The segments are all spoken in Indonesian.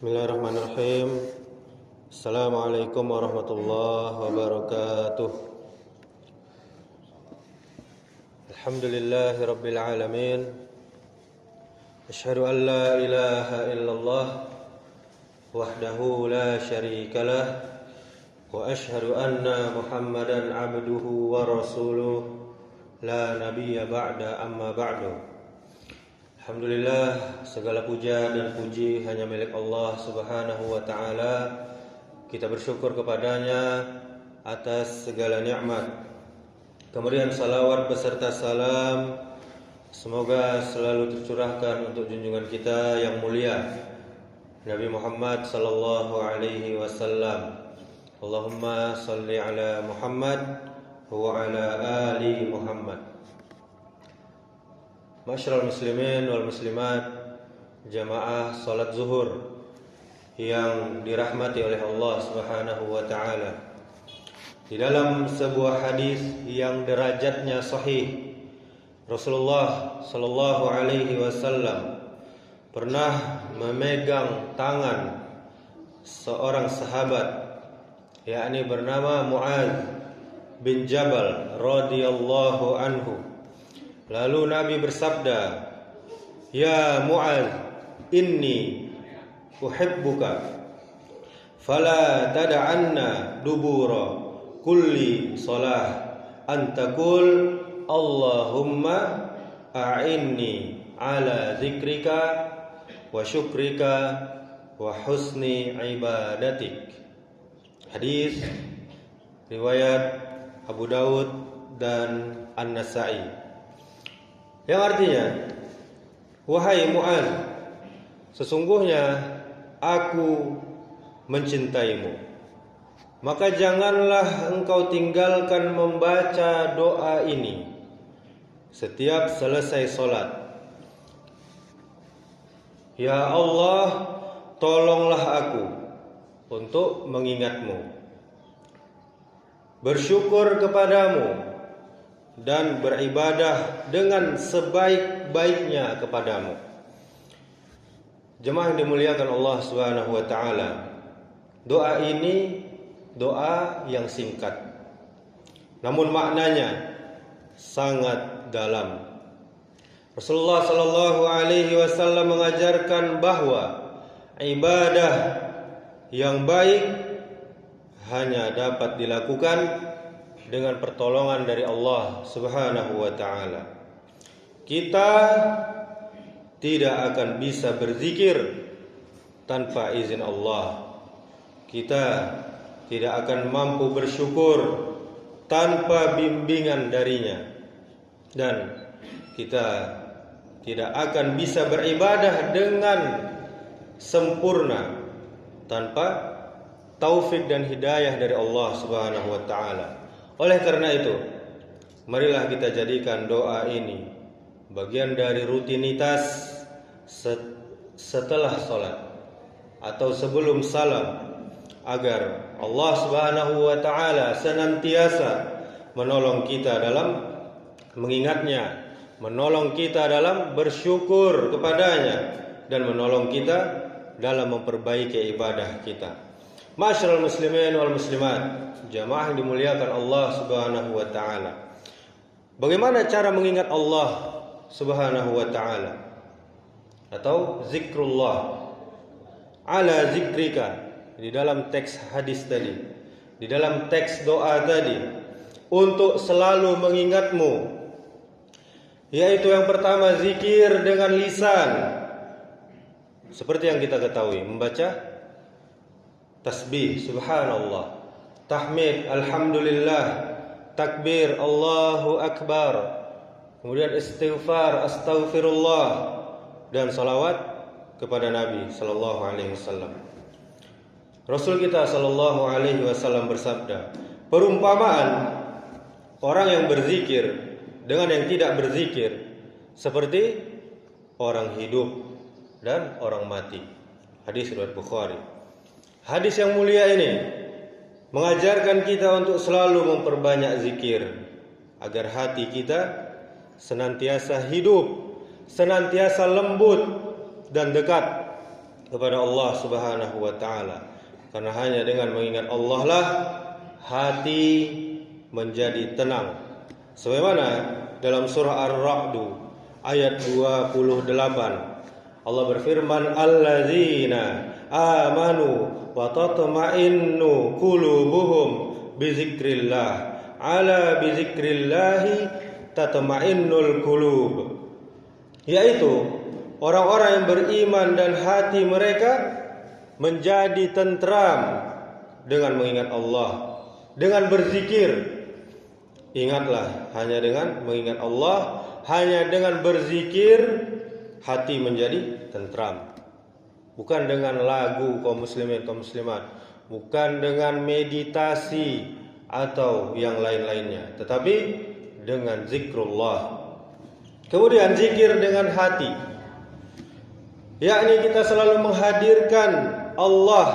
Bismillahirrahmanirrahim. Assalamualaikum warahmatullahi wabarakatuh. Alhamdulillahi rabbil alamin. Asyhadu an la ilaha illallah wahdahu la syarikalah wa asyhadu anna Muhammadan abduhu wa rasuluh la nabiyya ba'da amma ba'du. Alhamdulillah, segala puja dan puji hanya milik Allah Subhanahu wa ta'ala. Kita bersyukur kepadanya atas segala nikmat. Kemudian salawat beserta salam semoga selalu tercurahkan untuk junjungan kita yang mulia Nabi Muhammad sallallahu alaihi wasallam. Allahumma salli ala Muhammad wa ala ali Muhammad. Masyarul muslimin wal muslimat, jamaah salat zuhur yang dirahmati oleh Allah Subhanahu wa taala. Di dalam sebuah hadis yang derajatnya sahih, Rasulullah sallallahu alaihi wasallam pernah memegang tangan seorang sahabat, yakni bernama Mu'adz bin Jabal radhiyallahu anhu. Lalu Nabi bersabda, "Ya Mu'adz, inni uhibbuka, fala tad'anna dubura kulli salah an taqul Allahumma a'inni ala zikrika wa syukrika wa husni ibadatik." Hadis riwayat Abu Daud dan An-Nasa'i. Yang artinya, wahai Mu'adz, sesungguhnya aku mencintaimu, maka janganlah engkau tinggalkan membaca doa ini setiap selesai salat. Ya Allah, tolonglah aku untuk mengingatmu, bersyukur kepadamu, dan beribadah dengan sebaik-baiknya kepadamu. Jemaah yang dimuliakan Allah Subhanahu wa taala, doa ini doa yang singkat, namun maknanya sangat dalam. Rasulullah sallallahu alaihi wasallam mengajarkan bahwa ibadah yang baik hanya dapat dilakukan dengan pertolongan dari Allah Subhanahu wa taala. Kita tidak akan bisa berzikir tanpa izin Allah. Kita tidak akan mampu bersyukur tanpa bimbingan darinya. Dan kita tidak akan bisa beribadah dengan sempurna tanpa taufik dan hidayah dari Allah Subhanahu wa taala. Oleh karena itu, marilah kita jadikan doa ini bagian dari rutinitas setelah salat atau sebelum salam, agar Allah Subhanahu wa taala senantiasa menolong kita dalam mengingatnya, menolong kita dalam bersyukur kepadanya, dan menolong kita dalam memperbaiki ibadah kita. Masyarul muslimin wal muslimat, jamaah yang dimuliakan Allah Subhanahu wa taala. Bagaimana cara mengingat Allah Subhanahu wa taala? Atau zikrullah ala zikrika, di dalam teks hadis tadi, di dalam teks doa tadi, untuk selalu mengingatmu, yaitu yang pertama zikir dengan lisan, seperti yang kita ketahui, membaca tasbih subhanallah, tahmid alhamdulillah, takbir Allahu akbar, kemudian istighfar astaghfirullah, dan salawat kepada Nabi sallallahu alaihi wasallam. Rasul kita sallallahu alaihi wasallam bersabda, perumpamaan orang yang berzikir dengan yang tidak berzikir seperti orang hidup dan orang mati. Hadis riwayat Bukhari. Hadis yang mulia ini mengajarkan kita untuk selalu memperbanyak zikir, agar hati kita senantiasa hidup, senantiasa lembut dan dekat kepada Allah Subhanahu wa taala. Karena hanya dengan mengingat Allah lah hati menjadi tenang. Sebagaimana dalam surah Ar-Ra'd ayat 28 Allah berfirman, alladzina amanu wa tatma'innu qulubuhum bizikrillah, ala bizikrillahi tatma'innul qulub. Yaitu orang-orang yang beriman dan hati mereka menjadi tentram dengan mengingat Allah, dengan berzikir. Ingatlah, hanya dengan mengingat Allah, hanya dengan berzikir hati menjadi tentram. Bukan dengan lagu kaum muslimin kaum muslimat, bukan dengan meditasi atau yang lain-lainnya, tetapi dengan zikrullah. Kemudian zikir dengan hati, yakni kita selalu menghadirkan Allah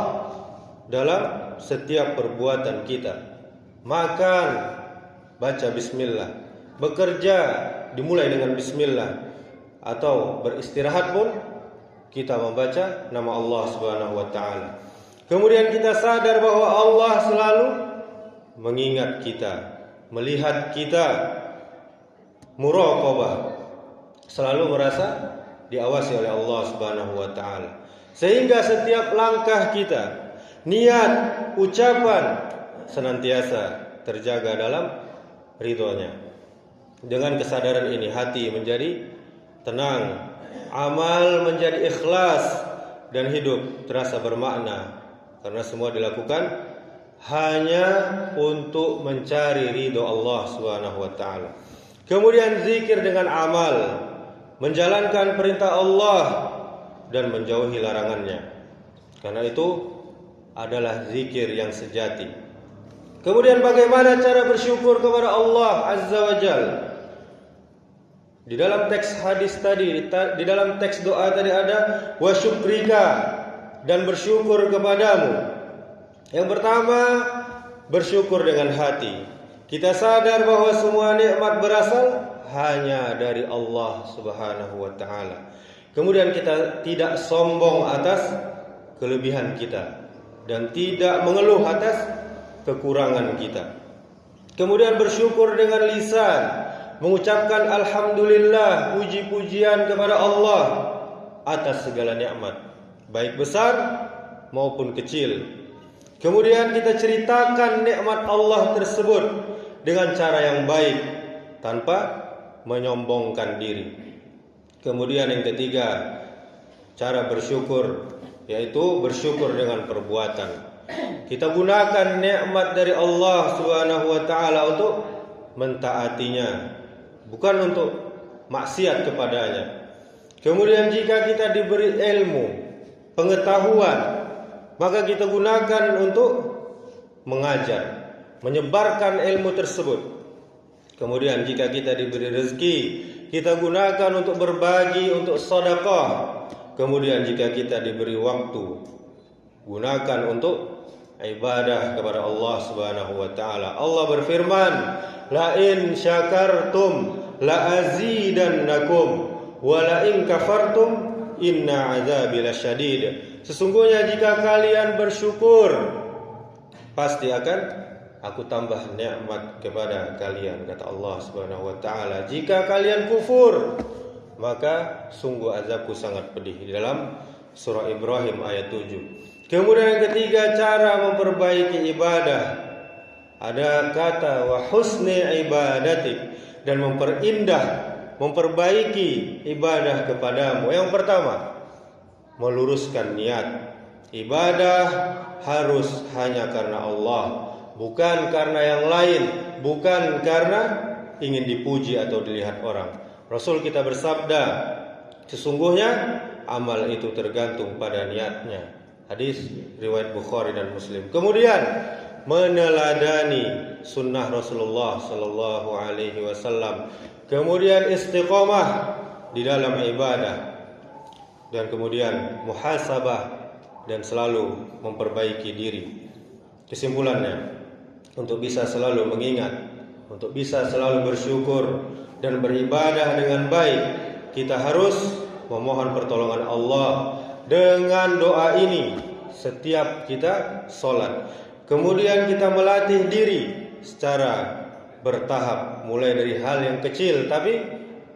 dalam setiap perbuatan kita. Makan, baca bismillah. Bekerja, dimulai dengan bismillah. Atau beristirahat pun kita membaca nama Allah Subhanahu wa taala. Kemudian kita sadar bahwa Allah selalu mengingat kita, melihat kita, muraqabah, selalu merasa diawasi oleh Allah Subhanahu wa taala. Sehingga setiap langkah kita, niat, ucapan senantiasa terjaga dalam ridhonya. Dengan kesadaran ini hati menjadi tenang, amal menjadi ikhlas, dan hidup terasa bermakna karena semua dilakukan hanya untuk mencari ridho Allah Subhanahu wa taala. Kemudian zikir dengan amal, menjalankan perintah Allah dan menjauhi larangannya. Karena itu adalah zikir yang sejati. Kemudian bagaimana cara bersyukur kepada Allah Azza wa Jalla? Di dalam teks hadis tadi, di dalam teks doa tadi ada wa syukrika, dan bersyukur kepadamu. Yang pertama, bersyukur dengan hati. Kita sadar bahwa semua nikmat berasal hanya dari Allah Subhanahu wa taala. Kemudian kita tidak sombong atas kelebihan kita dan tidak mengeluh atas kekurangan kita. Kemudian bersyukur dengan lisan, mengucapkan alhamdulillah, puji-pujian kepada Allah atas segala nikmat, baik besar maupun kecil. Kemudian kita ceritakan nikmat Allah tersebut dengan cara yang baik tanpa menyombongkan diri. Kemudian yang ketiga, cara bersyukur, yaitu bersyukur dengan perbuatan. Kita gunakan nikmat dari Allah Subhanahu wa taala untuk mentaatinya, bukan untuk maksiat kepadanya. Kemudian jika kita diberi ilmu, pengetahuan, maka kita gunakan untuk mengajar, menyebarkan ilmu tersebut. Kemudian jika kita diberi rezeki, kita gunakan untuk berbagi, untuk sedekah. Kemudian jika kita diberi waktu, gunakan untuk ibadah kepada Allah Subhanahu wa taala. Allah berfirman, la in syakartum la azidannakum wa la in kafartum inna azabi lasyadid. Sesungguhnya jika kalian bersyukur, pasti akan aku tambah nikmat kepada kalian, kata Allah Subhanahu wa taala. Jika kalian kufur, maka sungguh azabku sangat pedih. Di dalam surah Ibrahim ayat 7. Kemudian yang ketiga, cara memperbaiki ibadah. Ada kata wa husni ibadatik, dan memperindah, memperbaiki ibadah kepadamu. Yang pertama, meluruskan niat. Ibadah harus hanya karena Allah, bukan karena yang lain, bukan karena ingin dipuji atau dilihat orang. Rasul kita bersabda, sesungguhnya amal itu tergantung pada niatnya. Hadis riwayat Bukhari dan Muslim. Kemudian meneladani sunnah Rasulullah sallallahu alaihi wasallam. Kemudian istiqomah di dalam ibadah. Dan kemudian muhasabah, dan selalu memperbaiki diri. Kesimpulannya, untuk bisa selalu mengingat, untuk bisa selalu bersyukur dan beribadah dengan baik, kita harus memohon pertolongan Allah dengan doa ini setiap kita sholat. Kemudian kita melatih diri secara bertahap, mulai dari hal yang kecil tapi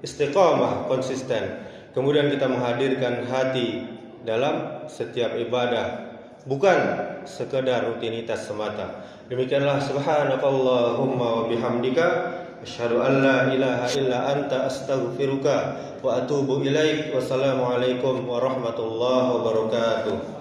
istiqamah, konsisten. Kemudian kita menghadirkan hati dalam setiap ibadah, bukan sekedar rutinitas semata. Demikianlah, subhanakallahumma wa bihamdika asyhadu an la ilaha illa anta astaghfiruka wa atubu ilaik. Wassalamualaikum warahmatullahi wabarakatuh.